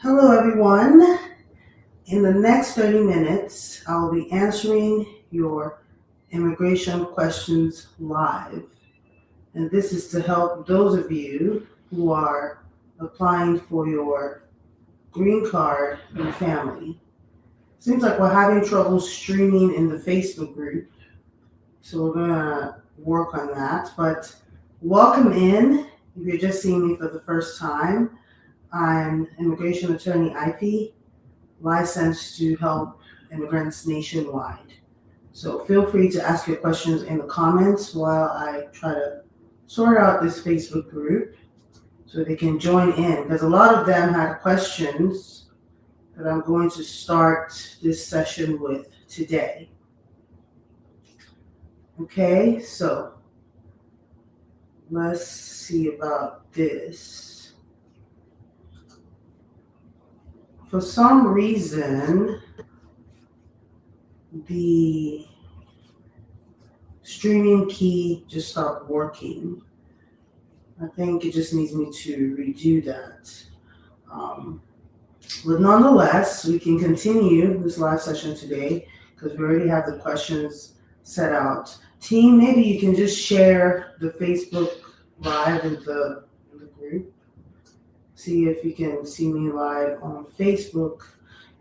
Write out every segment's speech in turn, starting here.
Hello, everyone. In the next 30 minutes, I will be answering your immigration questions live. And this is to help those of you who are applying for your green card and family. Seems like we're having trouble streaming in the Facebook group, so we're going to work on that. But welcome in. If you're just seeing me for the first time, I'm immigration attorney Ivy, licensed to help immigrants nationwide. So feel free to ask your questions in the comments while I try to sort out this Facebook group so they can join in, because a lot of them had questions that I'm going to start this session with today. Okay, so let's see about this. For some reason, the streaming key just stopped working. I think it just needs me to redo that. But nonetheless, we can continue this live session today because we already have the questions set out. Team, maybe you can just share the Facebook live in the group. See if you can see me live on Facebook,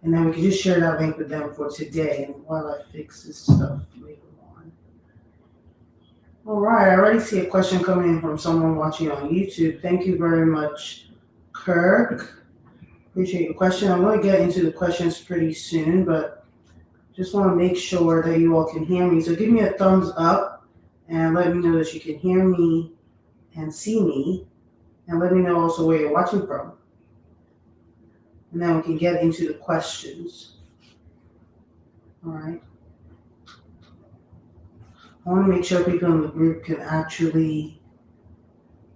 and then we can just share that link with them for today while I fix this stuff later on. All right, I already see a question coming in from someone watching on YouTube. Thank you very much, Kirk. Appreciate your question. I'm going to get into the questions pretty soon, but just want to make sure that you all can hear me. So give me a thumbs up and let me know that you can hear me and see me, and let me know also where you're watching from. And then we can get into the questions. All right. I want to make sure people in the group can actually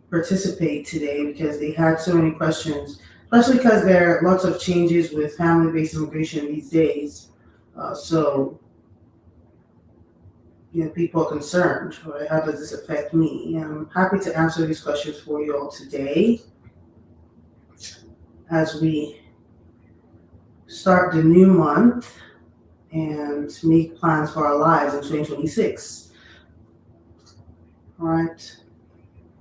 participate today because they had so many questions, especially because there are lots of changes with family-based immigration these days. So people are concerned, right? How does this affect me? And I'm happy to answer these questions for you all today as we start the new month and make plans for our lives in 2026. All right.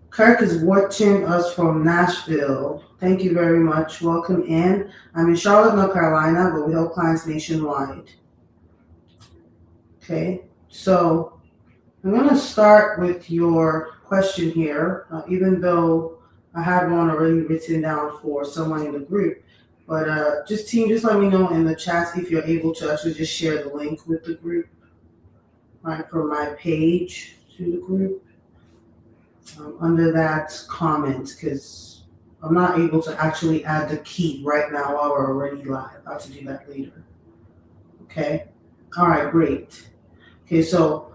Kirk is watching us from Nashville. Thank you very much. Welcome in. I'm in Charlotte, North Carolina, but we help clients nationwide. Okay, so I'm going to start with your question here, even though I had one already written down for someone in the group. But just let me know in the chat if you're able to actually just share the link with the group, right, from my page to the group under that comment, because I'm not able to actually add the key right now while we're already live. I'll have to do that later. Okay. All right, great. Okay, so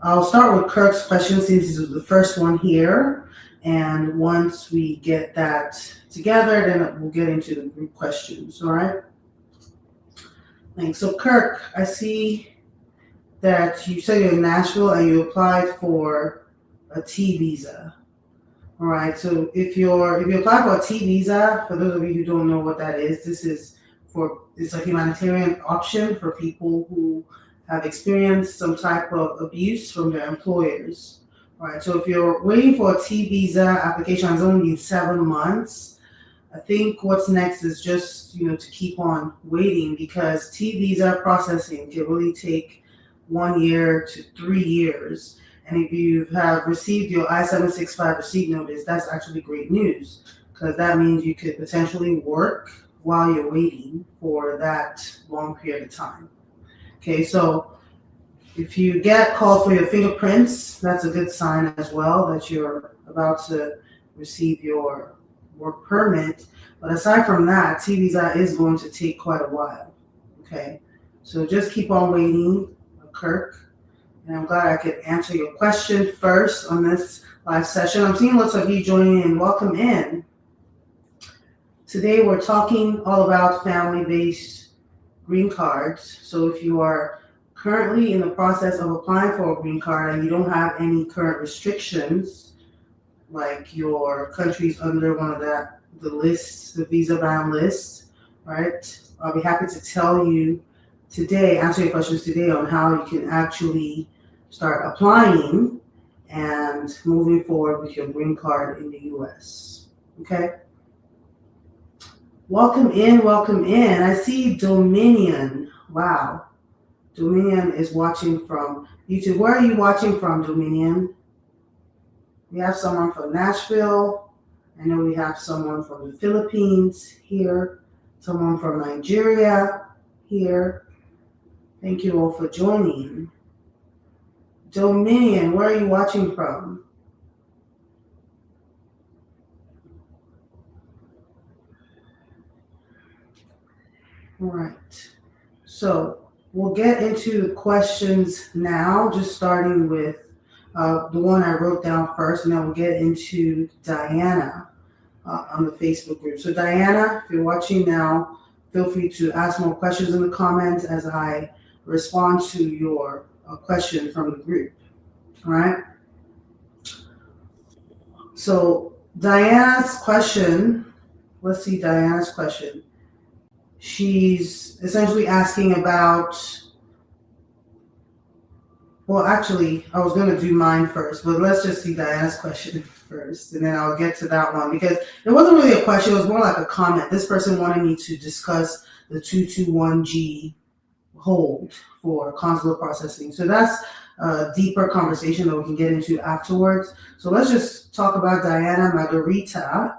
I'll start with Kirk's question since this is the first one here. And once we get that together, then we'll get into the group questions, all right? Thanks. So Kirk, I see that you said you're in Nashville and you applied for a T visa. All right, so if you apply for a T visa, for those of you who don't know what that is, it's a humanitarian option for people who have experienced some type of abuse from their employers. All right, so if you're waiting for a T visa application, it's only been 7 months. I think what's next is just to keep on waiting, because T visa processing can really take 1 year to 3 years. And if you have received your I-765 receipt notice, that's actually great news, because that means you could potentially work while you're waiting for that long period of time. Okay, so if you get called for your fingerprints, that's a good sign as well that you're about to receive your work permit. But aside from that, T visa is going to take quite a while. Okay, so just keep on waiting, Kirk. And I'm glad I could answer your question first on this live session. I'm seeing lots of you joining in. Welcome in. Today we're talking all about family-based green cards. So if you are currently in the process of applying for a green card and you don't have any current restrictions, like your country's under one of the lists, the visa ban list, right? I'll be happy to tell you today, answer your questions today on how you can actually start applying and moving forward with your green card in the US. Okay? Welcome in, welcome in. I see Dominion. Wow. Dominion is watching from YouTube. Where are you watching from, Dominion? We have someone from Nashville. I know we have someone from the Philippines here, someone from Nigeria here. Thank you all for joining. Dominion, where are you watching from? All right. So we'll get into the questions now, just starting with the one I wrote down first, and then we'll get into Diana on the Facebook group. So Diana, if you're watching now, feel free to ask more questions in the comments as I respond to your question from the group. All right. So Diana's question, let's see Diana's question. She's essentially asking about, well, actually, I was going to do mine first, but let's just see Diana's question first, and then I'll get to that one because it wasn't really a question, it was more like a comment. This person wanted me to discuss the 221G hold for consular processing. So that's a deeper conversation that we can get into afterwards. So let's just talk about Diana Margarita.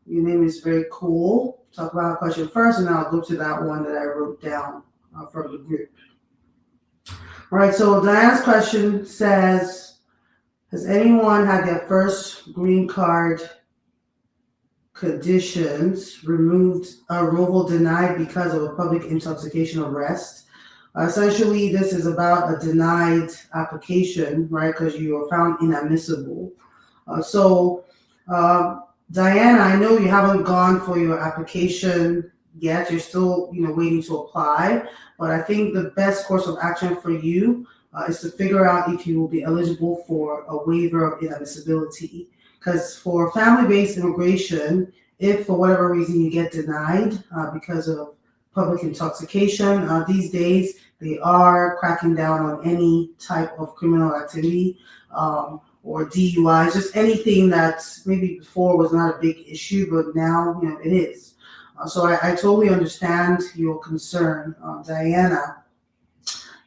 Your name is very cool. Talk about a question first, and then I'll go to that one that I wrote down from the group. All right, so Diana's question says, has anyone had their first green card conditions removal denied because of a public intoxication arrest? Essentially, this is about a denied application, right, because you are found inadmissible. Diana, I know you haven't gone for your application yet. You're still, waiting to apply. But I think the best course of action for you is to figure out if you will be eligible for a waiver of inadmissibility. Because for family-based immigration, if for whatever reason you get denied because of public intoxication, these days they are cracking down on any type of criminal activity. Or DUIs, just anything that maybe before was not a big issue, but now, it is. So I totally understand your concern, Diana.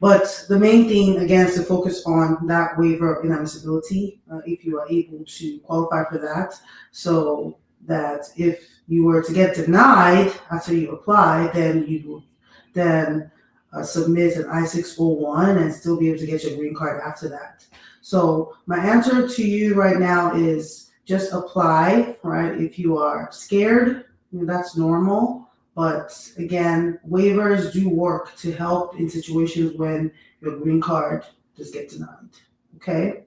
But the main thing, again, is to focus on that waiver of inadmissibility, if you are able to qualify for that, so that if you were to get denied after you apply, then you would then submit an I-601 and still be able to get your green card after that. So my answer to you right now is just apply, right? If you are scared, that's normal. But again, waivers do work to help in situations when your green card does get denied, okay?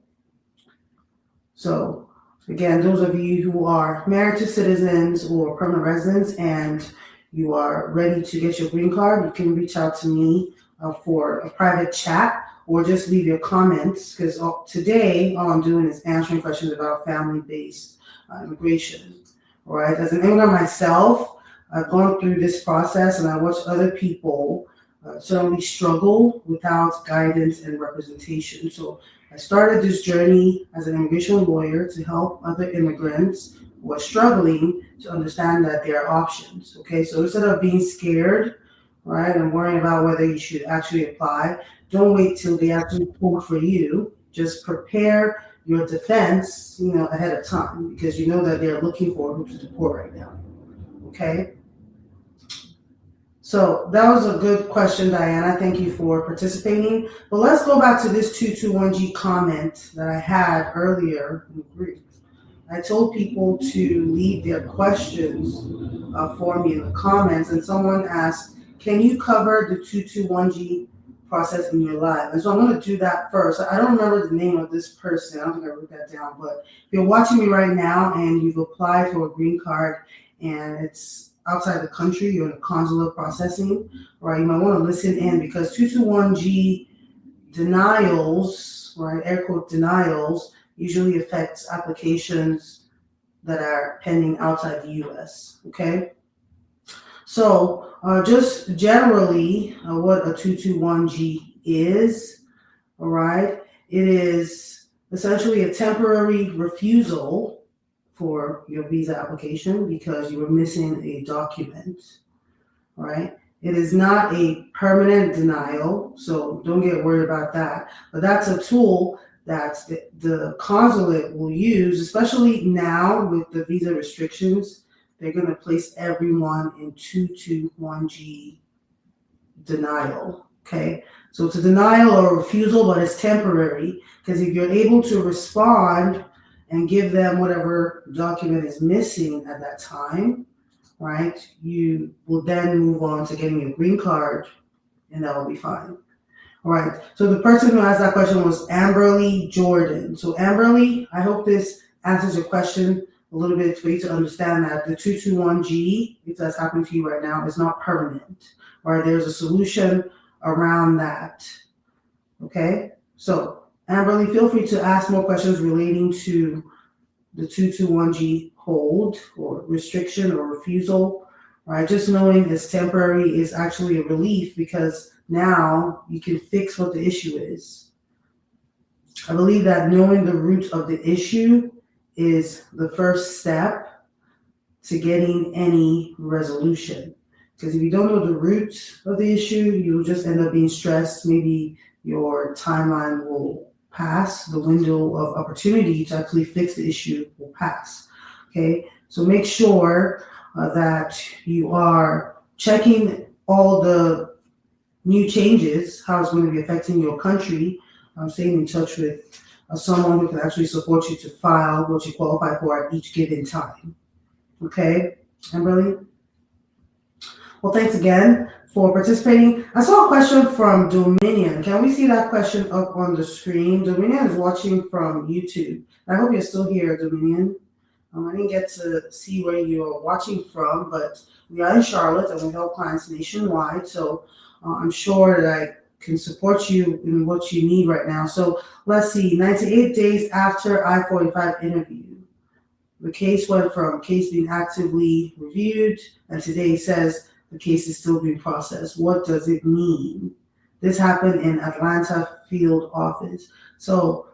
So again, those of you who are married to citizens or permanent residents and you are ready to get your green card, you can reach out to me for a private chat, or just leave your comments, because today all I'm doing is answering questions about family-based immigration. All right, as an immigrant myself, I've gone through this process and I watched other people certainly struggle without guidance and representation. So I started this journey as an immigration lawyer to help other immigrants who are struggling to understand that there are options. Okay, so instead of being scared, right, and worrying about whether you should actually apply, don't wait till they actually pull for you. Just prepare your defense, ahead of time, because you know that they're looking for who to deport right now. Okay. So that was a good question, Diana. Thank you for participating. But let's go back to this 221G comment that I had earlier in the group. I told people to leave their questions for me in the comments, and someone asked, can you cover the 221G process in your life? And so I'm going to do that first. I don't remember the name of this person. I don't think I wrote that down. But if you're watching me right now and you've applied for a green card and it's outside the country, you're in a consular processing, right? You might want to listen in, because 221G denials, right, air quote denials, usually affects applications that are pending outside the U.S., okay? So just generally, what a 221G is, all right, it is essentially a temporary refusal for your visa application because you were missing a document, right? It is not a permanent denial, so don't get worried about that. But that's a tool that the consulate will use, especially now with the visa restrictions. They're going to place everyone in 221G denial, okay? So it's a denial or a refusal, but it's temporary because if you're able to respond and give them whatever document is missing at that time, right, you will then move on to getting your green card and that will be fine. All right, so the person who asked that question was Amberly Jordan. So Amberly, I hope this answers your question a little bit for you to understand that the 221G, if that's happening to you right now, is not permanent, right? There's a solution around that, okay? So Amberly, feel free to ask more questions relating to the 221G hold or restriction or refusal, right? Just knowing it's temporary is actually a relief because now you can fix what the issue is. I believe that knowing the root of the issue is the first step to getting any resolution. Because if you don't know the root of the issue, you'll just end up being stressed. Maybe your timeline will pass, the window of opportunity to actually fix the issue will pass. Okay, so make sure that you are checking all the new changes, how it's going to be affecting your country, staying in touch with someone who can actually support you to file what you qualify for at each given time. Okay, Amberly? Well, thanks again for participating. I saw a question from Dominion. Can we see that question up on the screen? Dominion is watching from YouTube. I hope you're still here, Dominion. I didn't get to see where you are watching from, but we are in Charlotte and we help clients nationwide. So I'm sure that I can support you in what you need right now. So let's see, 98 days after I-45 interview. The case went from case being actively reviewed, and today says the case is still being processed. What does it mean? This happened in Atlanta field office. So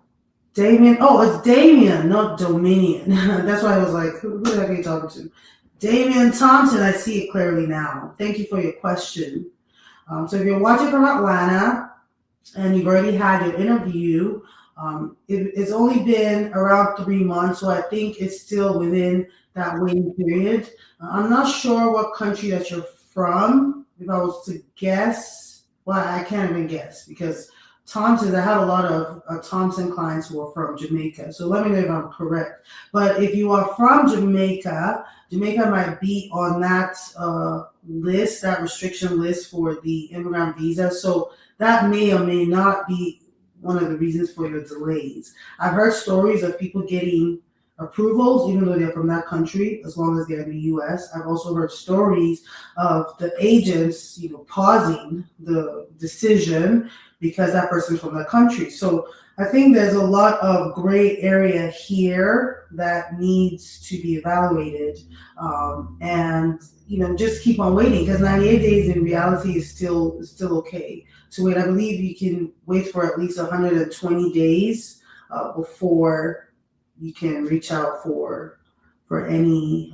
Damien, it's Damien, not Dominion. That's why I was like, who the heck are you talking to? Damian Thompson, I see it clearly now. Thank you for your question. So if you're watching from Atlanta and you've already had your interview, it's only been around 3 months, so I think it's still within that waiting period. I'm not sure what country that you're from. If I was to guess, well, I can't even guess because Thompson, I had a lot of Thompson clients who are from Jamaica. So let me know if I'm correct. But if you are from Jamaica, Jamaica might be on that list, that restriction list for the immigrant visa. So that may or may not be one of the reasons for your delays. I've heard stories of people getting approvals, even though they're from that country, as long as they're in the U.S. I've also heard stories of the agents, pausing the decision because that person's from that country. So I think there's a lot of gray area here that needs to be evaluated. And just keep on waiting because 98 days in reality is still okay to wait. I believe you can wait for at least 120 days before you can reach out for any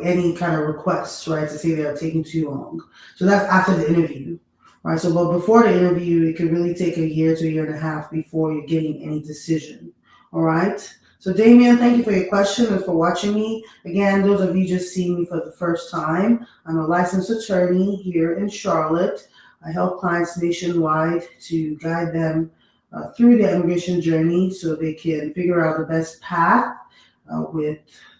any kind of requests, right, to say they are taking too long. So that's after the interview, right? So but before the interview, it can really take a year to a year and a half before you're getting any decision. All right. So Damien, thank you for your question and for watching me. Again, those of you just seeing me for the first time, I'm a licensed attorney here in Charlotte. I help clients nationwide to guide them through their immigration journey so they can figure out the best path with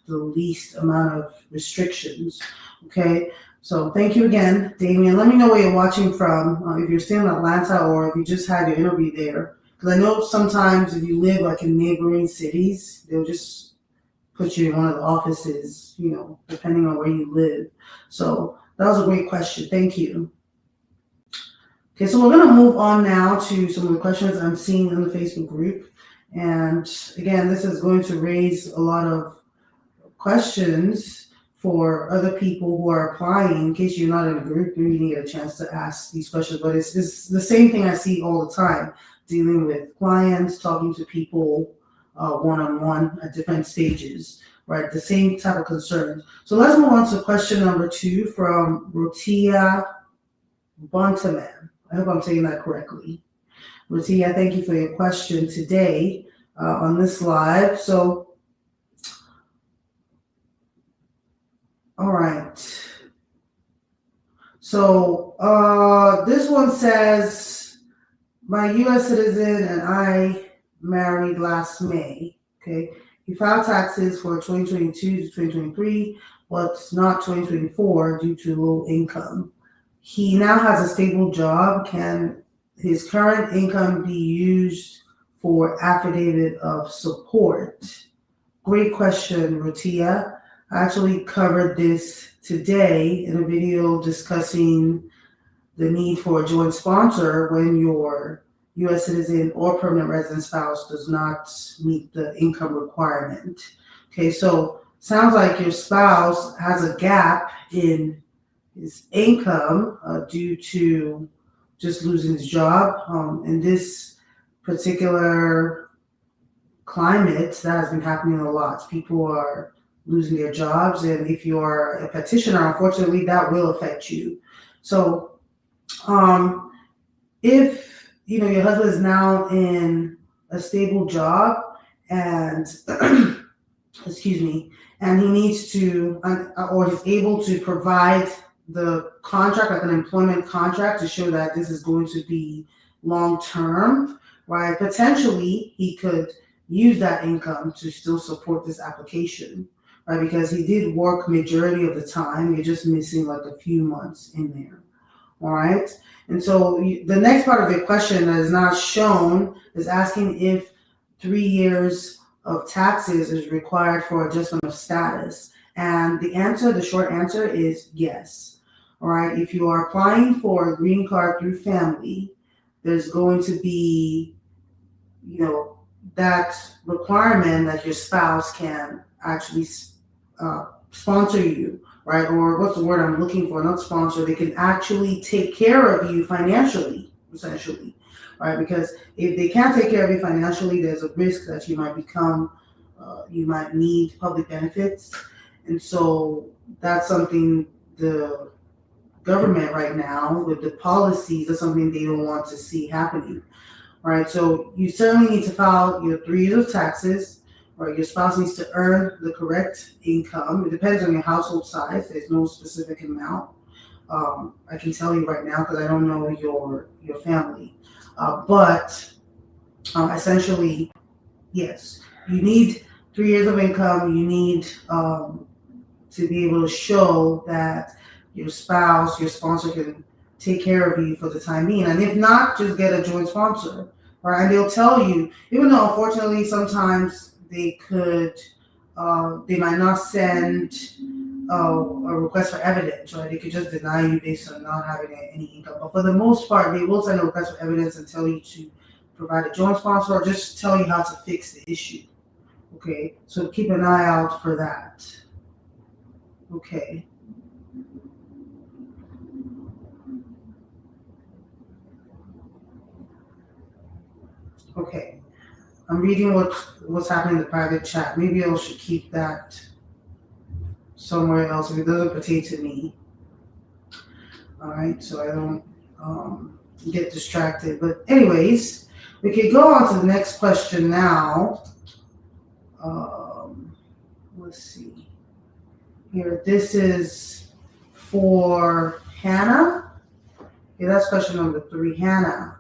the least amount of restrictions. Okay, so thank you again, Damien. Let me know where you're watching from, if you're still in Atlanta or if you just had your interview there. Because I know sometimes if you live like in neighboring cities, they'll just put you in one of the offices, depending on where you live. So that was a great question. Thank you. Okay, so we're going to move on now to some of the questions I'm seeing in the Facebook group. And again, this is going to raise a lot of questions for other people who are applying, in case you're not in a group, you didn't get a chance to ask these questions, but it's the same thing I see all the time, dealing with clients, talking to people one-on-one at different stages, right? The same type of concerns. So let's move on to question number 2 from Rotia Bontaman. I hope I'm saying that correctly. Rotia, thank you for your question today on this live. So, all right. So this one says, my U.S. citizen and I married last May. Okay. He filed taxes for 2022 to 2023, but not 2024 due to low income. He now has a stable job. Can his current income be used for affidavit of support? Great question, Rotia. I actually covered this today in a video discussing the need for a joint sponsor when your U.S. citizen or permanent resident spouse does not meet the income requirement. Okay, so sounds like your spouse has a gap in his income due to just losing his job. In this particular climate, that has been happening a lot. People are losing their jobs, and if you're a petitioner, unfortunately, that will affect you. So, if your husband is now in a stable job and excuse me, and he needs to or is able to provide the contract, like an employment contract, to show that this is going to be long term, right? Potentially, he could use that income to still support this application, right? Because he did work majority of the time. You're just missing like a few months in there, all right? And so the next part of your question that is not shown is asking if 3 years of taxes is required for adjustment of status. And the short answer is yes. All right, if you are applying for a green card through family, there's going to be, that requirement that your spouse can actually sponsor you, right? Or what's the word I'm looking for? Not sponsor. They can actually take care of you financially, essentially, right? Because if they can't take care of you financially, there's a risk that you might need public benefits. And so that's something the government right now with the policies is something they don't want to see happening, right? So you certainly need to file your 3 years of taxes, right? Your spouse needs to earn the correct income. It depends on your household size. There's no specific amount. I can tell you right now because I don't know your family. But essentially, yes, you need 3 years of income. You need to be able to show that your spouse, your sponsor can take care of you for the time being. And if not, just get a joint sponsor, right? And they'll tell you, even though unfortunately sometimes they might not send a request for evidence, right? They could just deny you based on not having any income. But for the most part, they will send a request for evidence and tell you to provide a joint sponsor or just tell you how to fix the issue. Okay, so keep an eye out for that. Okay. Okay, I'm reading what's happening in the private chat. Maybe I should keep that somewhere else if it doesn't pertain to me. All right, so I don't get distracted. But anyways, we can go on to the next question now. Let's see here. This is for Hannah. Okay, that's question number 3, Hannah.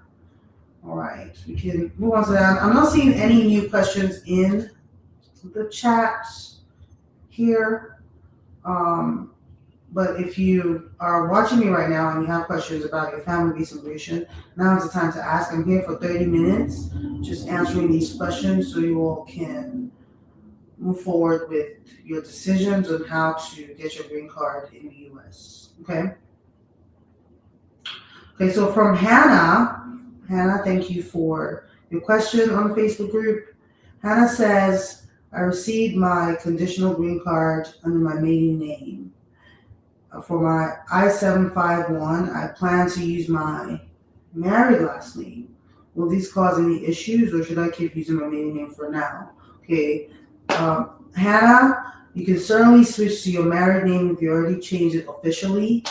All right, we can move on to that. I'm not seeing any new questions in the chat here. But if you are watching me right now and you have questions about your family visa immigration, now is the time to ask. I'm here for 30 minutes, just answering these questions so you all can move forward with your decisions on how to get your green card in the U.S. Okay? Okay, so from Hannah, thank you for your question on the Facebook group. Hannah says, I received my conditional green card under my maiden name. For my I-751, I plan to use my married last name. Will these cause any issues, or should I keep using my maiden name for now? Okay, Hannah, you can certainly switch to your married name if you already changed it officially.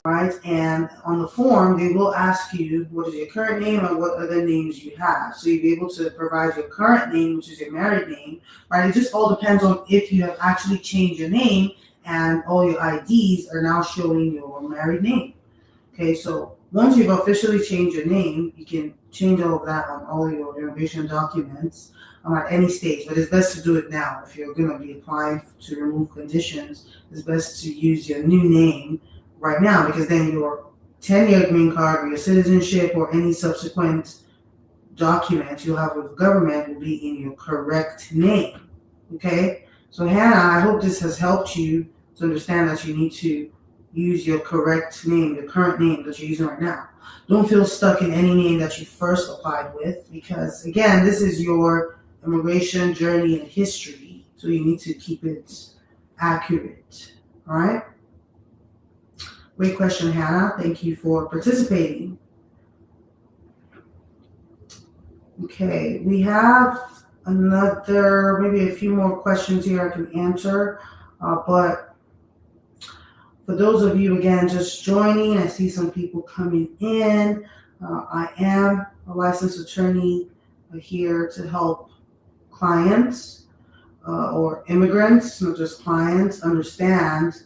All right, and on the form, they will ask you what is your current name and what other names you have. So you'll be able to provide your current name, which is your married name, right? It just all depends on if you have actually changed your name and all your IDs are now showing your married name. Okay, so once you've officially changed your name, you can change all of that on all your immigration documents at any stage. But it's best to do it now. If you're going to be applying to remove conditions, it's best to use your new name right now, because then your 10-year green card or your citizenship or any subsequent document you'll have with the government will be in your correct name. Okay? So Hannah, I hope this has helped you to understand that you need to use your correct name, the current name that you're using right now. Don't feel stuck in any name that you first applied with, because again, this is your immigration journey and history, so you need to keep it accurate. All right? Great question, Hannah. Thank you for participating. Okay, we have maybe a few more questions here I can answer, but for those of you, again, just joining, I see some people coming in. I am a licensed attorney here to help clients or immigrants, not just clients, understand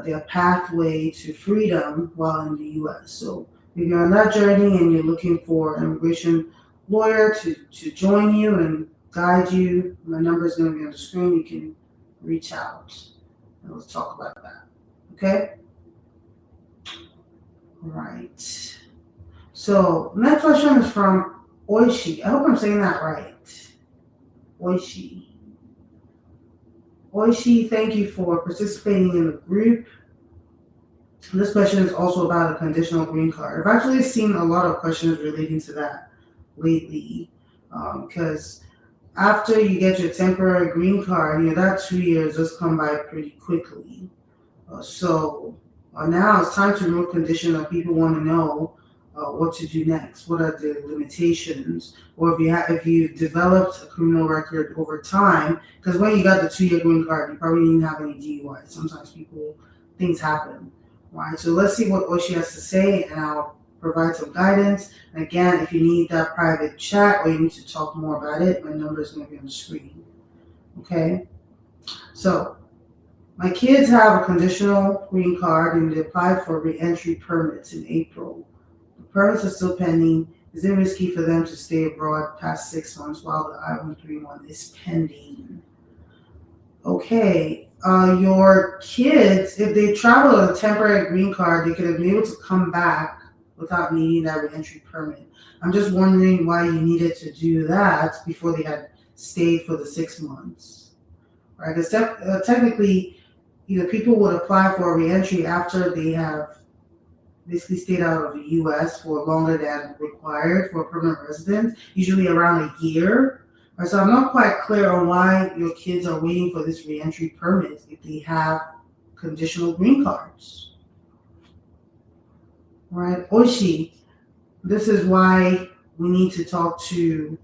their pathway to freedom while in the U.S. So if you're on that journey and you're looking for an immigration lawyer to join you and guide you, my number is going to be on the screen. You can reach out and let's talk about that. Okay? All right. So next question is from Oishi. I hope I'm saying that right. Oishi. Oishi, thank you for participating in the group. This question is also about a conditional green card. I've actually seen a lot of questions relating to that lately, because after you get your temporary green card, that 2 years does come by pretty quickly. So now it's time to remove condition that people want to know what to do next. What are the limitations? Or if you've developed a criminal record over time, because when you got the 2-year green card, you probably didn't have any DUI. Sometimes things happen, right? So let's see what Oishi has to say, and I'll provide some guidance. And again, if you need that private chat or you need to talk more about it, my number is going to be on the screen. Okay? So my kids have a conditional green card and they applied for re-entry permits in April. The permits are still pending. Is it risky for them to stay abroad past 6 months while the I-131 is pending? Okay, your kids, if they travel on a temporary green card, they could have been able to come back without needing that re-entry permit. I'm just wondering why you needed to do that before they had stayed for the 6 months, right? Because technically, people would apply for a re-entry after they have basically stayed out of the U.S. for longer than required for a permanent resident, usually around a year. Right, so I'm not quite clear on why your kids are waiting for this re-entry permit if they have conditional green cards. Right, Oishi, this is why we need to talk to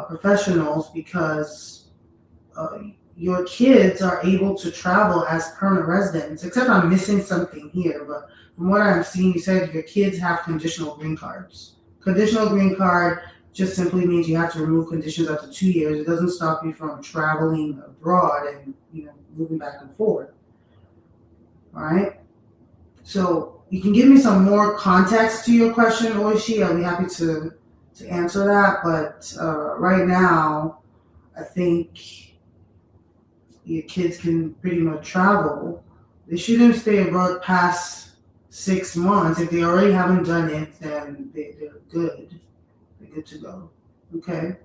professionals, because your kids are able to travel as permanent residents, except I'm missing something here, but from what I'm seeing, you said your kids have conditional green cards. Conditional green card just simply means you have to remove conditions after 2 years. It doesn't stop you from traveling abroad and moving back and forth. All right? So you can give me some more context to your question, Oishi. I'll be happy to answer that. But right now, I think your kids can pretty much travel. They shouldn't stay abroad past 6 months. If they already haven't done it, then they're good. They're good to go. Okay.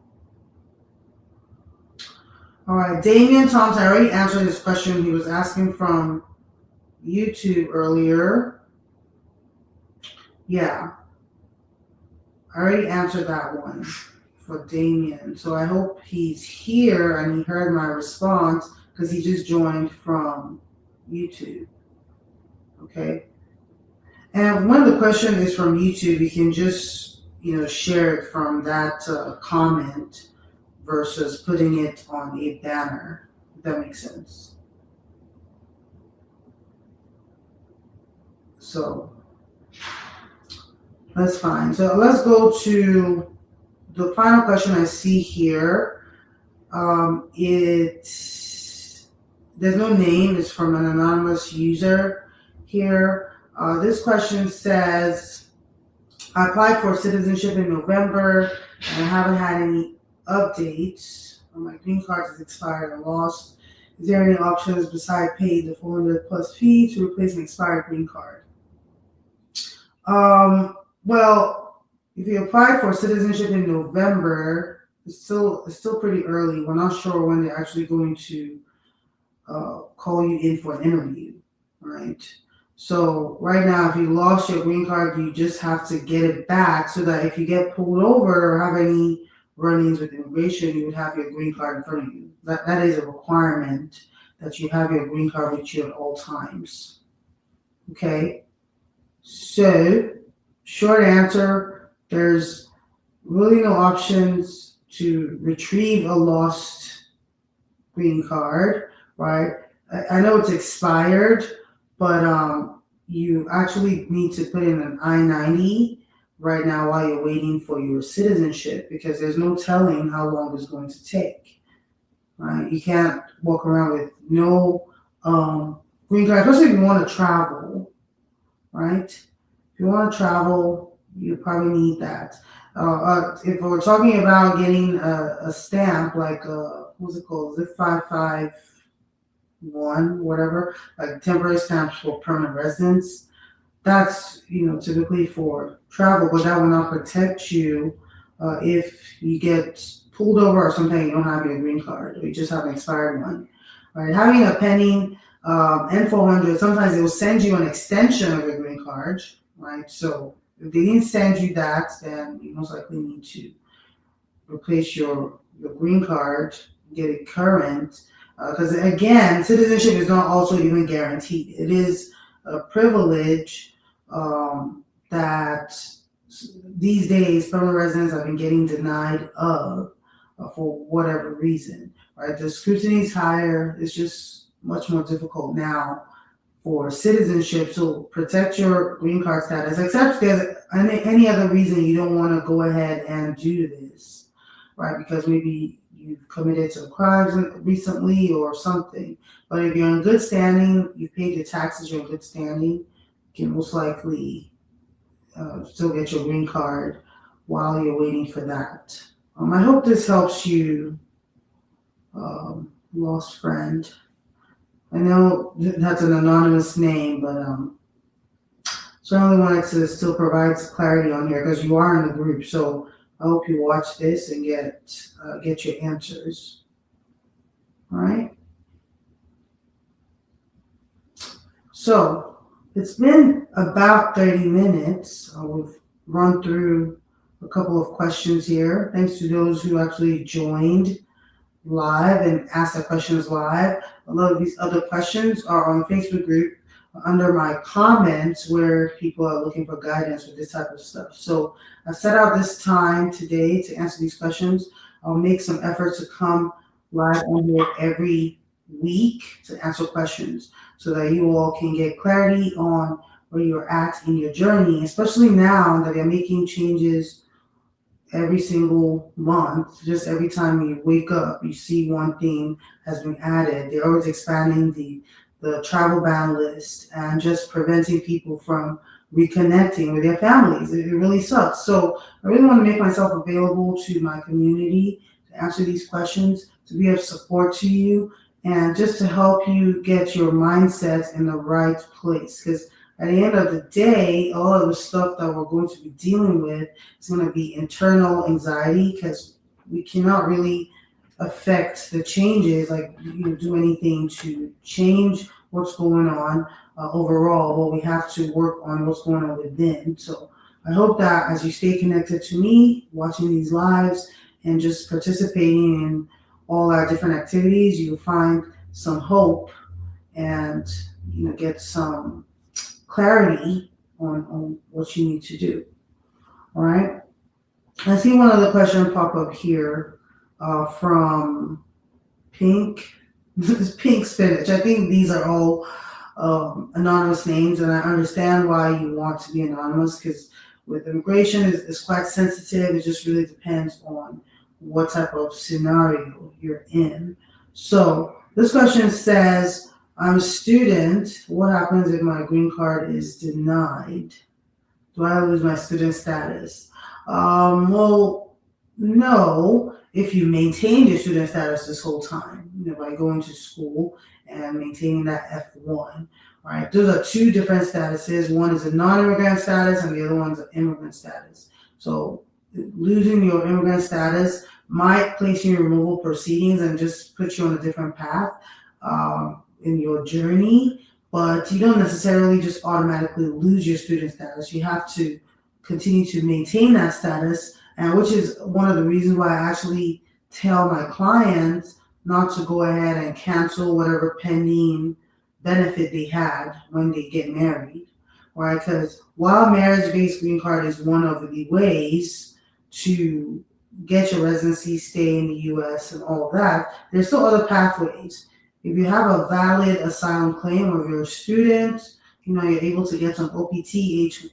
All right. Damian Thompson, I already answered his question. He was asking from YouTube earlier. Yeah. I already answered that one for Damian. So I hope he's here and he heard my response, because he just joined from YouTube. Okay. And when the question is from YouTube, you can just, share it from that comment versus putting it on a banner. If that makes sense. So that's fine. So let's go to the final question I see here. There's no name. It's from an anonymous user here. This question says, I applied for citizenship in November and I haven't had any updates. My green card is expired and lost. Is there any options besides paying the 400 plus fee to replace an expired green card? Well, if you applied for citizenship in November, it's still pretty early. We're not sure when they're actually going to call you in for an interview, right? So right now, if you lost your green card, you just have to get it back so that if you get pulled over or have any run-ins with immigration, you would have your green card in front of you. That is a requirement that you have your green card with you at all times. Okay? So, short answer, there's really no options to retrieve a lost green card, right? I know it's expired, but you actually need to put in an I-90 right now while you're waiting for your citizenship because there's no telling how long it's going to take, right? You can't walk around with no green card, especially if you want to travel, right? If you want to travel, you probably need that. If we're talking about getting a stamp, like what's it called? Is it 551, whatever, like temporary stamps for permanent residence? That's typically for travel, but that will not protect you if you get pulled over or something. You don't have your green card, or you just have an expired one. Right? Having a pending N400, sometimes they will send you an extension of your green card. Right, so if they didn't send you that, then you most likely need to replace your green card, get it current. Because again, citizenship is not also even guaranteed. It is a privilege that these days permanent residents have been getting denied of for whatever reason. Right, the scrutiny is higher. It's just much more difficult now for citizenship, so protect your green card status, except if there's any other reason you don't want to go ahead and do this, right? Because maybe you've committed some crimes recently or something. But if you're in good standing, you paid your taxes, you're in good standing, you can most likely still get your green card while you're waiting for that. I hope this helps you, lost friend. I know that's an anonymous name, but certainly wanted to still provide some clarity on here because you are in the group. So I hope you watch this and get your answers. All right. So it's been about 30 minutes. We've run through a couple of questions here. Thanks to those who actually joined live and asked the questions live. A lot of these other questions are on the Facebook group under my comments where people are looking for guidance with this type of stuff. So I've set out this time today to answer these questions. I'll make some effort to come live on here every week to answer questions so that you all can get clarity on where you're at in your journey, especially now that you're making changes every single month. Just every time you wake up, you see one thing has been added. They're always expanding the travel ban list and just preventing people from reconnecting with their families. It really sucks. So I really want to make myself available to my community to answer these questions, to be of support to you, and just to help you get your mindset in the right place. Because at the end of the day, all of the stuff that we're going to be dealing with is going to be internal anxiety because we cannot really affect the changes, like do anything to change what's going on overall, but we have to work on what's going on within. So I hope that as you stay connected to me, watching these lives and just participating in all our different activities, you'll find some hope and get some clarity on what you need to do. All right. I see one other question pop up here from Pink. Pink Spinach. I think these are all anonymous names, and I understand why you want to be anonymous because with immigration is quite sensitive. It just really depends on what type of scenario you're in. So this question says, I'm a student. What happens if my green card is denied? Do I lose my student status? Well, no, if you maintain your student status this whole time, by going to school and maintaining that F1, right? Those are two different statuses. One is a non-immigrant status and the other one's an immigrant status. So losing your immigrant status might place you in removal proceedings and just put you on a different path in your journey, but you don't necessarily just automatically lose your student status. You have to continue to maintain that status, and which is one of the reasons why I actually tell my clients not to go ahead and cancel whatever pending benefit they had when they get married, right? Because while marriage-based green card is one of the ways to get your residency, stay in the U.S. and all of that, there's still other pathways. If you have a valid asylum claim or if you're a student, you're able to get some OPT,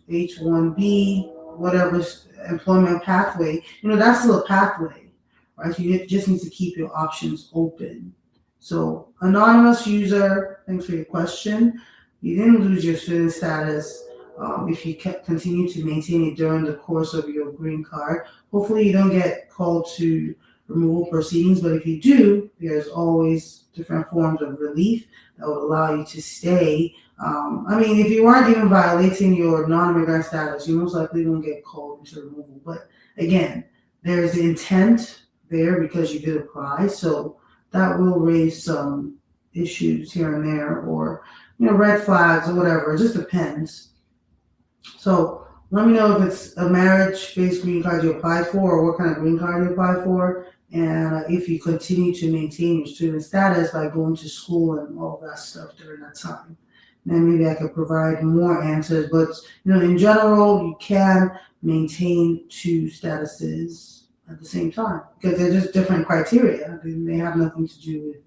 H-1B, whatever employment pathway, that's still a pathway, right? You just need to keep your options open. So anonymous user, thanks for your question. You didn't lose your student status if you continue to maintain it during the course of your green card. Hopefully you don't get called to removal proceedings, but if you do, there's always different forms of relief that would allow you to stay. If you weren't even violating your non-immigrant status, you most likely won't get called into removal. But again, there's the intent there because you did apply, so that will raise some issues here and there, or red flags or whatever. It just depends. So let me know if it's a marriage-based green card you apply for, or what kind of green card you apply for, and if you continue to maintain your student status by going to school and all that stuff during that time. Then maybe I could provide more answers, but in general, you can maintain two statuses at the same time because they're just different criteria. They have nothing to do with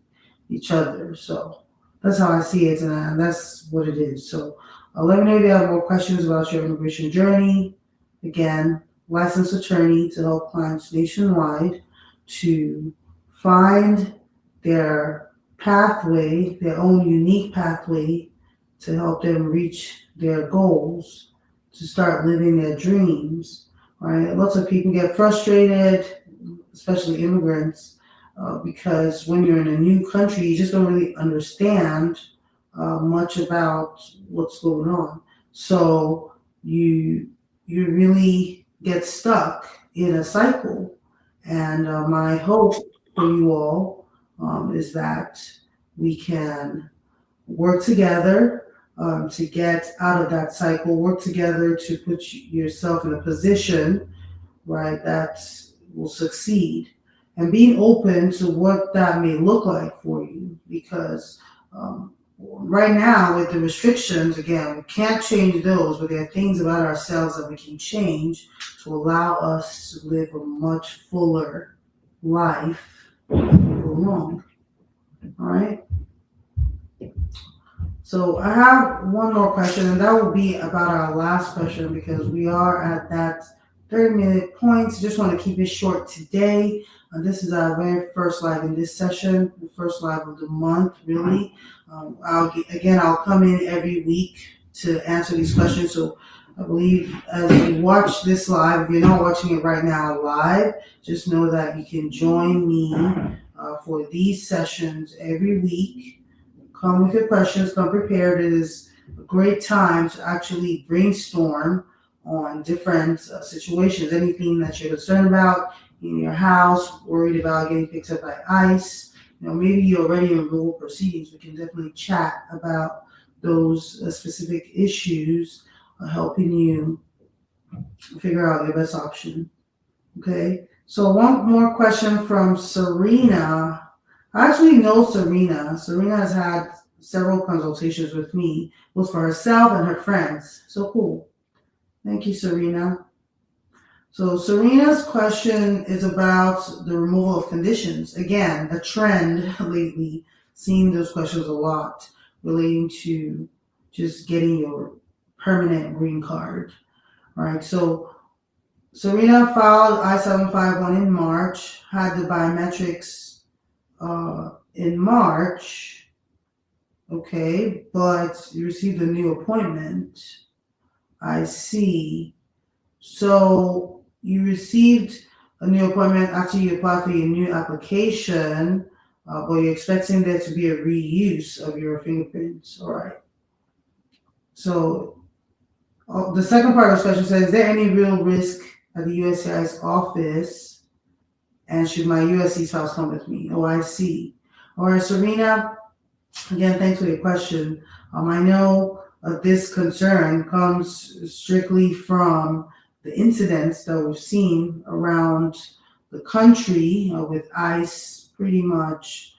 each other. So that's how I see it, and that's what it is. So let me know if you have more questions about your immigration journey. Again, licensed attorney to help clients nationwide to find their pathway, their own unique pathway to help them reach their goals, to start living their dreams, right? Lots of people get frustrated, especially immigrants, because when you're in a new country, you just don't really understand much about what's going on. So you really get stuck in a cycle. And my hope for you all is that we can work together to get out of that cycle, work together to put yourself in a position, right, that will succeed. And being open to what that may look like for you, because right now with the restrictions, again, we can't change those, but there are things about ourselves that we can change to allow us to live a much fuller life as we go along. All right. So I have one more question, and that will be about our last question because we are at that 30-minute point. So just want to keep it short today. This is our very first live in this session, the first live of the month, really. I'll come in every week to answer these questions. So I believe as you watch this live, if you're not watching it right now live, just know that you can join me for these sessions every week. Come with your questions, come prepared. It is a great time to actually brainstorm on different situations, anything that you're concerned about in your house, worried about getting picked up by ICE. Maybe you're already in removal proceedings. We can definitely chat about those specific issues, helping you figure out your best option. Okay, so one more question from Serena. I actually know Serena. Serena has had several consultations with me, both for herself and her friends. So cool. Thank you, Serena. So Serena's question is about the removal of conditions. Again, a trend lately, seeing those questions a lot relating to just getting your permanent green card. All right, so Serena filed I-751 in March, had the biometrics in March, okay, but you received a new appointment. I see. So you received a new appointment after you applied for your new application, but you're expecting there to be a reuse of your fingerprints. All right. So the second part of the question says, is there any real risk at the USCIS office? And should my USC spouse come with me? Oh, I see. All right, Serena, again, thanks for your question. I know this concern comes strictly from the incidents that we've seen around the country with ICE pretty much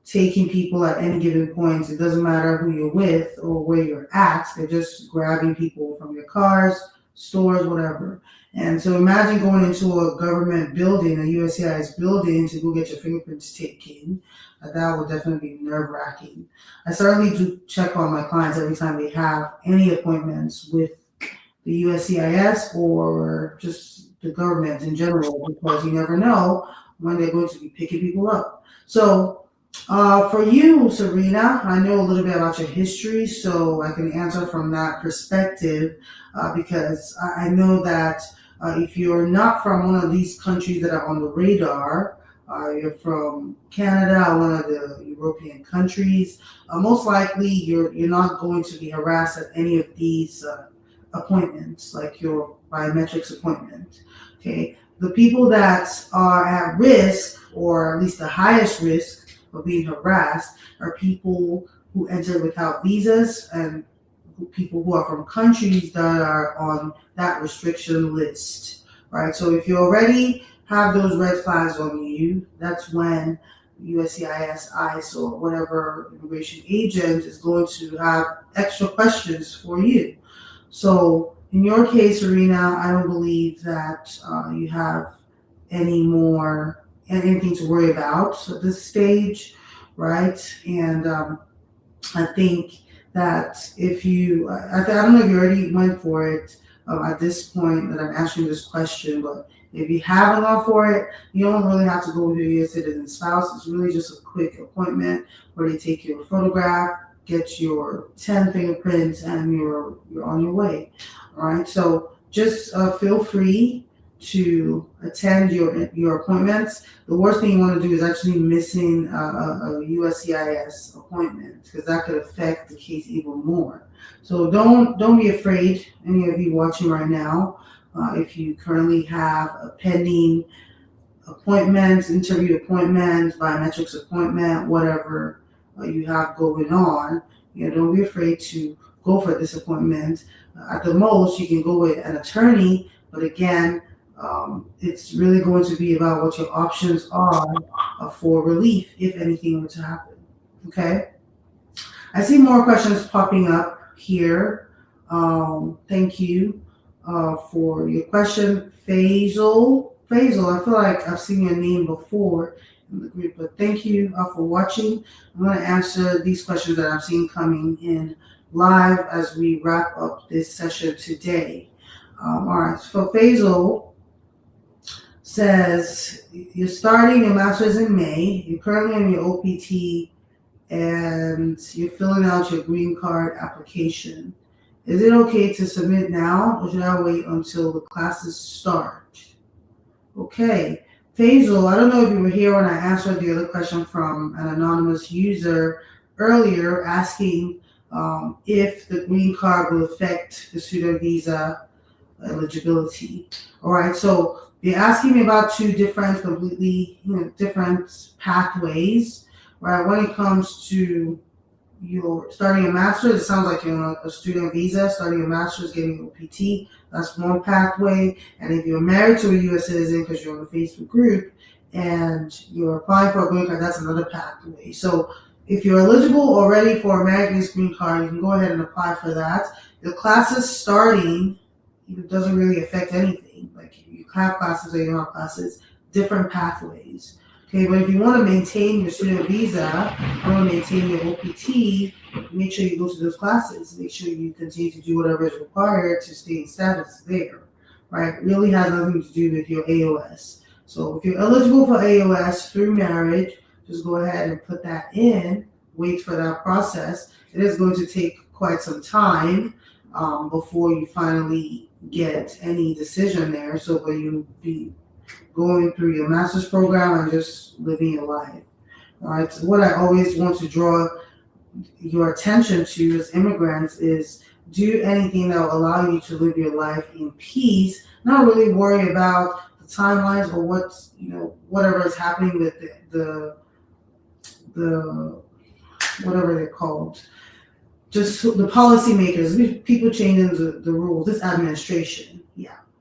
taking people at any given point. It doesn't matter who you're with or where you're at. They're just grabbing people from your cars, stores, whatever. And so imagine going into a government building, a USCIS building, to go get your fingerprints taken. That would definitely be nerve-wracking. I certainly do check on my clients every time they have any appointments with the USCIS or just the government in general, because you never know when they're going to be picking people up. So for you, Serena, I know a little bit about your history, so I can answer from that perspective because I know that if you're not from one of these countries that are on the radar, you're from Canada, one of the European countries, most likely you're not going to be harassed at any of these appointments, like your biometrics appointment. Okay, the people that are at risk, or at least the highest risk of being harassed, are people who enter without visas and people who are from countries that are on that restriction list. Right. So if you already have those red flags on you, that's when USCIS, ICE, or whatever immigration agent is going to have extra questions for you. So in your case, Serena, I don't believe that you have anything to worry about at this stage, right? And I think that if you, I don't know if you already went for it at this point that I'm answering this question, but if you haven't gone for it, you don't really have to go with your U.S. citizen spouse. It's really just a quick appointment where they take your photograph, get your 10 fingerprints, and you're on your way. All right. So just feel free to attend your appointments. The worst thing you want to do is actually missing a USCIS appointment, because that could affect the case even more. So don't be afraid, any of you watching right now. If you currently have a pending appointment, interview appointment, biometrics appointment, whatever you have going on, don't be afraid to go for this appointment. At the most, you can go with an attorney, but again, it's really going to be about what your options are for relief if anything were to happen. Okay? I see more questions popping up here. Thank you for your question, Faisal. Faisal, I feel like I've seen your name before in the group, but thank you for watching. I'm going to answer these questions that I'm seeing coming in live as we wrap up this session today. All right, so Faisal says, you're starting your master's in May, you're currently on your OPT, and you're filling out your green card application. Is it okay to submit now, or should I wait until the classes start? Okay, Faisal, I don't know if you were here when I answered the other question from an anonymous user earlier, asking if the green card will affect the student visa eligibility. All right, so they're asking me about two different, completely different pathways, right? When it comes to you're starting a master's, it sounds like you're on a student visa, starting a master's, getting an OPT, that's one pathway. And if you're married to a U.S. citizen because you're on a Facebook group and you're applying for a green card, that's another pathway. So if you're eligible already for American Green Card, you can go ahead and apply for that. The classes starting, it doesn't really affect anything. Like you have classes or you don't have classes, different pathways. Okay, but if you want to maintain your student visa, you want to maintain your OPT, make sure you go to those classes. Make sure you continue to do whatever is required to stay in status there. Right? It really has nothing to do with your AOS. So if you're eligible for AOS through marriage, just go ahead and put that in. Wait for that process. It is going to take quite some time before you finally get any decision there. So will you be going through your master's program and just living your life? All right. So what I always want to draw your attention to as immigrants is do anything that will allow you to live your life in peace, not really worry about the timelines or what's, whatever is happening with the whatever they're called, just the policymakers, people changing the rules, this administration,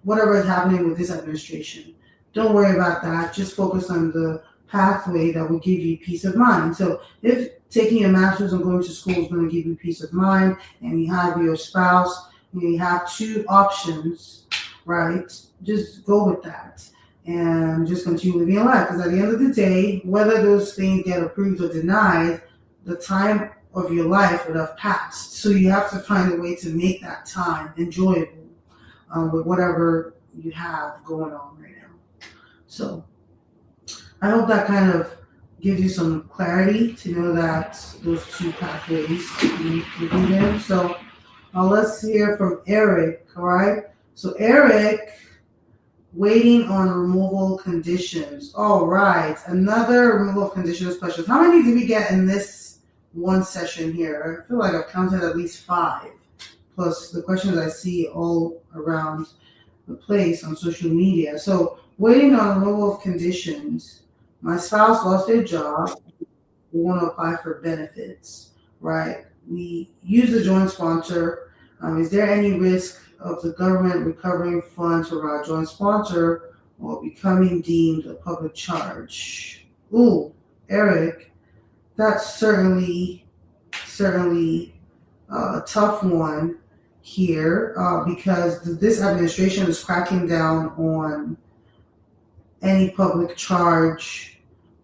whatever is happening with this administration. Don't worry about that. Just focus on the pathway that will give you peace of mind. So if taking a master's and going to school is going to give you peace of mind, and you have your spouse, you have two options, right? Just go with that and just continue living your life. Because at the end of the day, whether those things get approved or denied, the time of your life would have passed. So you have to find a way to make that time enjoyable with whatever you have going on right now. So I hope that kind of gives you some clarity to know that those two pathways will be there. So let's hear from Eric, all right? So Eric, waiting on removal conditions. All right, another removal conditions question. How many did we get in this one session here? I feel like I've counted at least 5, plus the questions I see all around the place on social media. So waiting on removal of conditions. My spouse lost their job. We want to apply for benefits, right? We use a joint sponsor. Is there any risk of the government recovering funds from our joint sponsor or becoming deemed a public charge? Ooh, Eric, that's certainly a tough one here because this administration is cracking down on any public charge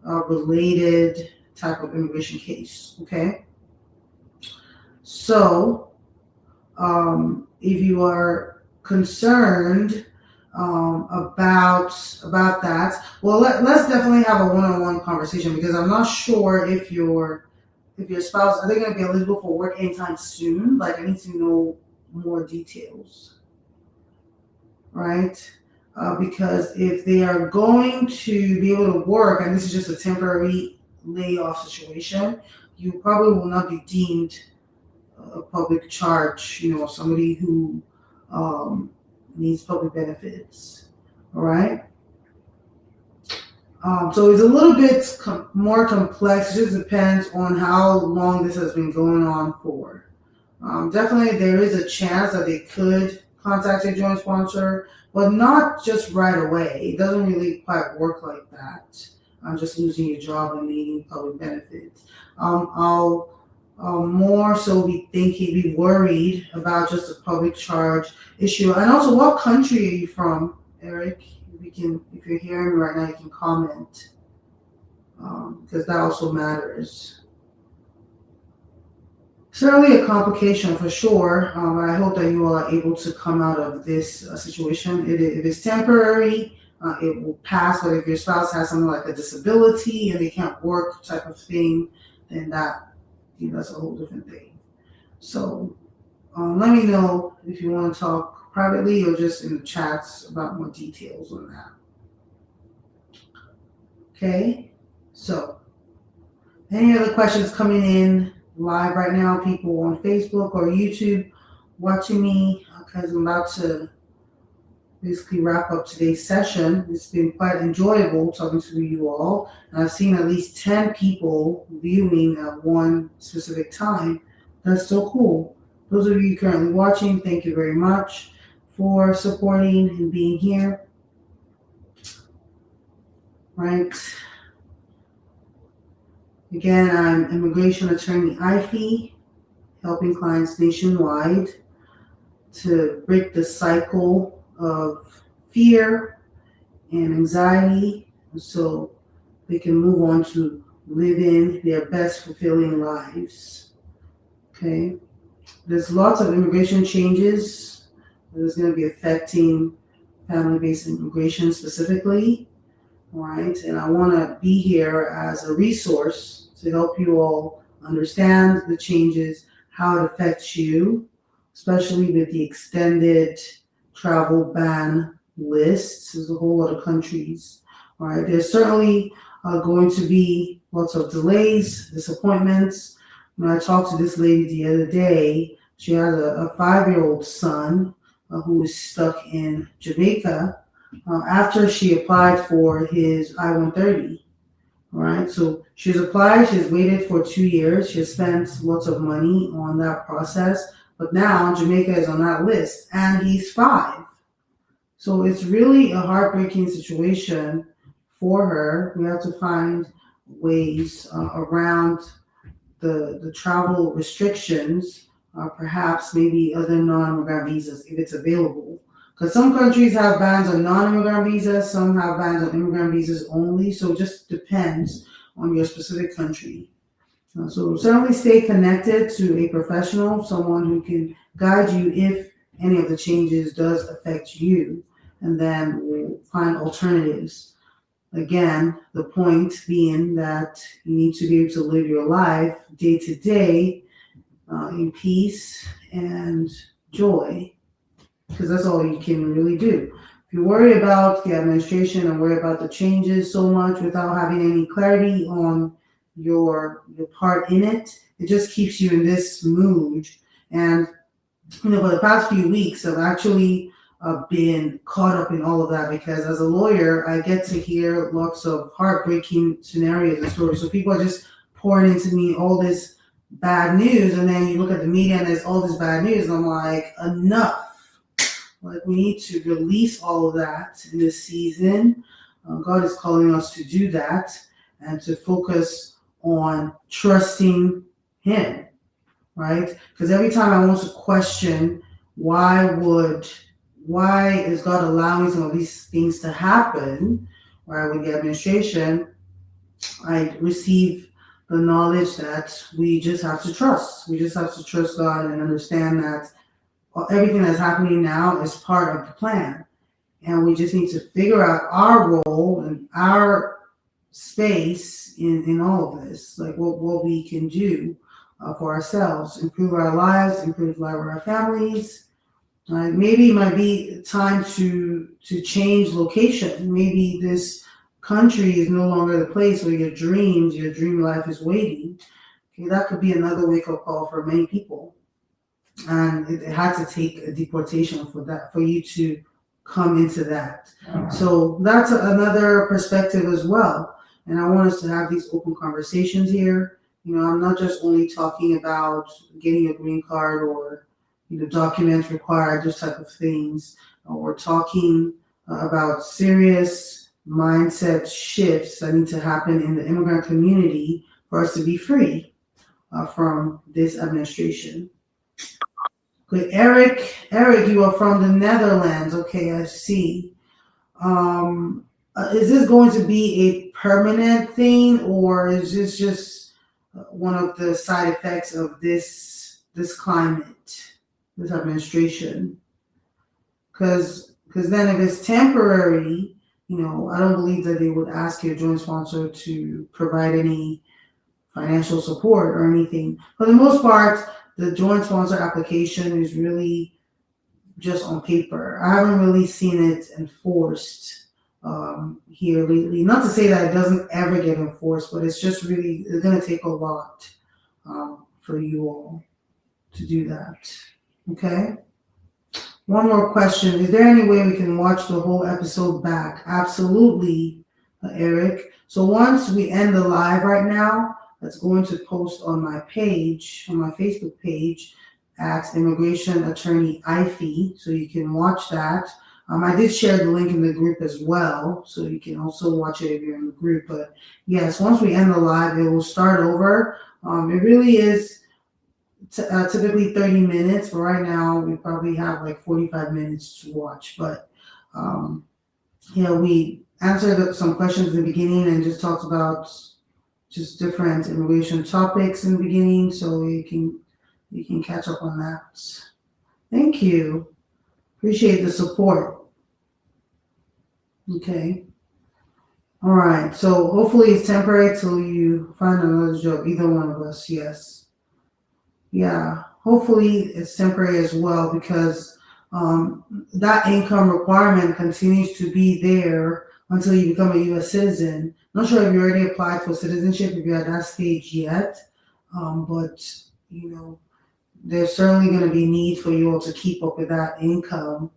related type of immigration case, okay? So if you are concerned about that, well, let's definitely have a one-on-one conversation because I'm not sure if your spouse, are they going to be eligible for work anytime soon? Like, I need to know more details, right? Because if they are going to be able to work, and this is just a temporary layoff situation, you probably will not be deemed a public charge, somebody who needs public benefits, all right? So it's a little bit more complex. It just depends on how long this has been going on for. Definitely there is a chance that they could contact a joint sponsor, but not just right away. It doesn't really quite work like that. Just losing your job and needing public benefits. I'll more so be worried about just a public charge issue. And also, what country are you from, Eric? If you're hearing me right now, you can comment because that also matters. Certainly a complication for sure. I hope that you all are able to come out of this situation. If it's temporary, it will pass. But if your spouse has something like a disability and they can't work type of thing, then that's a whole different thing. So let me know if you want to talk privately or just in the chats about more details on that. Okay, so any other questions coming in live right now, people on Facebook or YouTube watching me, because I'm about to basically wrap up today's session. It's been quite enjoyable talking to you all, and I've seen at least 10 people viewing at one specific time. That's so cool. Those of you currently watching, thank you very much for supporting and being here. Right. Again, I'm immigration attorney Ify, helping clients nationwide to break the cycle of fear and anxiety so they can move on to living their best fulfilling lives. Okay? There's lots of immigration changes that is going to be affecting family-based immigration specifically, right? And I want to be here as a resource to help you all understand the changes, how it affects you, especially with the extended travel ban lists. There's a whole lot of countries, right? There's certainly going to be lots of delays, disappointments. When I talked to this lady the other day, she has a 5-year-old son who is stuck in Jamaica after she applied for his I-130, right? So she's applied, she's waited for 2 years, she has spent lots of money on that process, but now Jamaica is on that list and he's 5. So it's really a heartbreaking situation for her. We have to find ways around the travel restrictions, perhaps maybe other non-immigrant visas if it's available. Because some countries have bans on non-immigrant visas, some have bans on immigrant visas only. So it just depends on your specific country. So certainly stay connected to a professional, someone who can guide you if any of the changes does affect you, and then we'll find alternatives. Again, the point being that you need to be able to live your life day to day in peace and joy, because that's all you can really do. If you worry about the administration and worry about the changes so much without having any clarity on your part in it, it just keeps you in this mood. And for the past few weeks, I've actually been caught up in all of that because as a lawyer, I get to hear lots of heartbreaking scenarios and stories. So people are just pouring into me all this bad news, and then you look at the media and there's all this bad news, and I'm like, enough. Like, we need to release all of that in this season. God is calling us to do that and to focus on trusting Him, right? Because every time I want to question why is God allowing some of these things to happen, right, with the administration, I receive the knowledge that we just have to trust. We just have to trust God and understand that everything that's happening now is part of the plan. And we just need to figure out our role and our space in all of this, like what we can do for ourselves, improve our lives, improve the life of our families. Maybe it might be time to change location. Maybe this country is no longer the place where your dream life is waiting. Okay, that could be another wake-up call for many people. And it had to take a deportation for you to come into that. So that's another perspective as well. And I want us to have these open conversations here. I'm not just only talking about getting a green card or documents required, those type of things. We're talking about serious mindset shifts that need to happen in the immigrant community for us to be free from this administration. Good, Eric, you are from the Netherlands. Okay, I see. Is this going to be a permanent thing, or is this just one of the side effects of this climate, this administration? Because then if it's temporary, I don't believe that they would ask your joint sponsor to provide any financial support or anything. For the most part, the joint sponsor application is really just on paper. I haven't really seen it enforced here lately. Not to say that it doesn't ever get enforced, but it's going to take a lot for you all to do that. Okay? One more question. Is there any way we can watch the whole episode back? Absolutely, Eric. So once we end the live right now, that's going to post on my page, on my Facebook page at Immigration Attorney Ify. So you can watch that. I did share the link in the group as well, so you can also watch it if you're in the group. But yes, once we end the live, it will start over. It really is typically 30 minutes, but right now we probably have like 45 minutes to watch. But we answered some questions in the beginning and just talked about just different immigration topics in the beginning, so you can catch up on that. Thank you. Appreciate the support. Okay. All right. So hopefully it's temporary till you find another job. Either one of us. Yes. Yeah. Hopefully it's temporary as well, because that income requirement continues to be there until you become a U.S. citizen. Not sure if you already applied for citizenship, if you're at that stage yet, but there's certainly going to be need for you all to keep up with that income,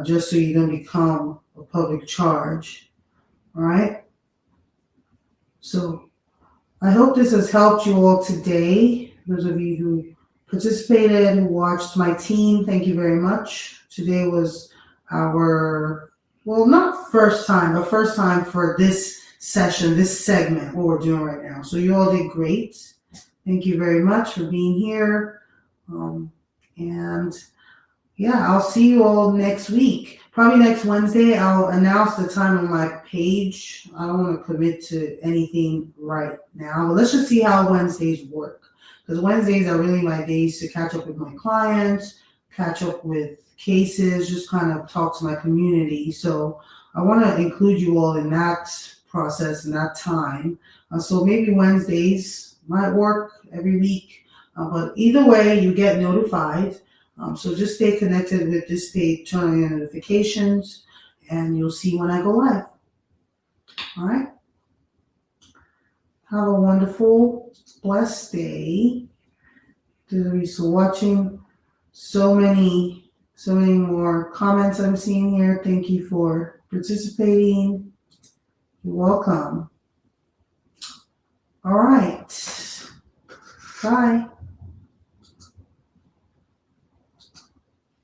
just so you don't become a public charge. All right. So I hope this has helped you all today. Those of you who participated, who watched, my team, thank you very much. Today was our, not first time, but first time for this session, this segment, what we're doing right now. So you all did great. Thank you very much for being here. I'll see you all next week. Probably next Wednesday, I'll announce the time on my page. I don't want to commit to anything right now, but let's just see how Wednesdays work. Because Wednesdays are really my days to catch up with my clients, catch up with cases, just kind of talk to my community. So I want to include you all in that process and that time. So maybe Wednesdays might work every week. But either way, you get notified. So just stay connected with this page, turn on your notifications, and you'll see when I go live. All right. Have a wonderful, blessed day. Those of you still watching, so many more comments I'm seeing here. Thank you for participating. You're welcome. All right. Bye.